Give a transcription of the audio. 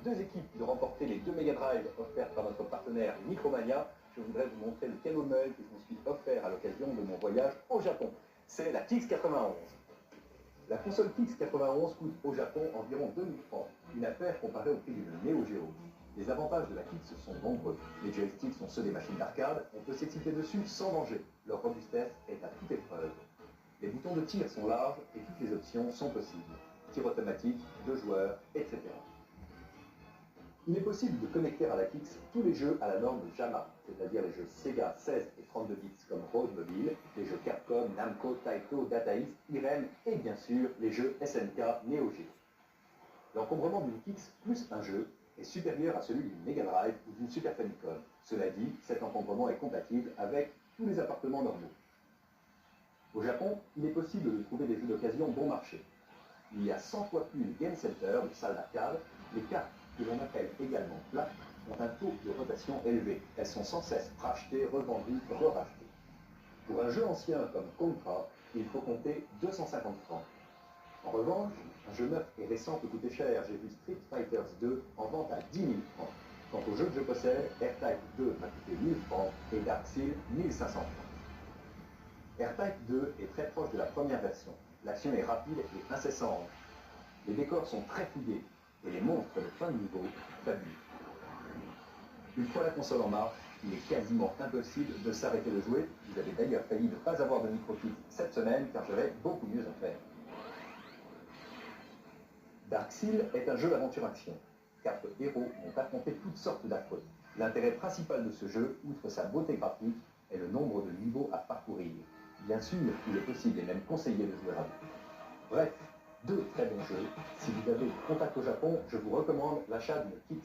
deux équipes de remporter les deux Mega Drive offerts par notre partenaire Micromania, je voudrais vous montrer le cadeau de Noël que je me suis offert à l'occasion de mon voyage au Japon. C'est la Kix 91. La console Kix 91 coûte au Japon environ 2000 francs, une affaire comparée au prix d'une Neo Geo. Les avantages de la Kix sont nombreux. Les joysticks sont ceux des machines d'arcade, on peut s'exciter dessus sans danger. Leur robustesse est à toute épreuve. Les boutons de tir sont larges et toutes les options sont possibles. Tir automatique, 2 joueurs, etc. Il est possible de connecter à la Kix tous les jeux à la norme de JAMA, c'est-à-dire les jeux Sega 16 et 32 bits comme Road Mobile, les jeux Capcom, Namco, Taito, Data East, Irem et bien sûr les jeux SNK Neo Geo. L'encombrement d'une Kix plus un jeu est supérieur à celui d'une Mega Drive ou d'une Super Famicom. Cela dit, cet encombrement est compatible avec tous les appartements normaux. Au Japon, il est possible de trouver des jeux d'occasion bon marché. Il y a 100 fois plus de game centers, de salles d'arcade. Les cartes, que l'on appelle également plaques, ont un taux de rotation élevé. Elles sont sans cesse rachetées, revendues, re-rachetées. Pour un jeu ancien comme Contra, il faut compter 250 francs. En revanche, un jeu neuf et récent peut coûter cher. J'ai vu Street Fighter 2 en vente à 10 000 francs. Quant au jeu que je possède, R-Type 2 m'a coûté 1000 francs et Dark Seal 1500 francs. R-Type 2 est très proche de la première version. L'action est rapide et incessante. Les décors sont très fouillés et les monstres de fin de niveau fabuleux. Une fois la console en marche, il est quasiment impossible de s'arrêter de jouer. Vous avez d'ailleurs failli ne pas avoir de micro-kit cette semaine car j'avais beaucoup mieux à faire. Dark Seal est un jeu d'aventure-action. 4 héros vont affronter toutes sortes d'affronts. L'intérêt principal de ce jeu, outre sa beauté graphique, est le nombre de niveaux à parcourir. Bien sûr, il est possible et même conseillé de jouer à deux. Bref, deux très bons jeux. Si vous avez contact au Japon, je vous recommande l'achat d'une Kix.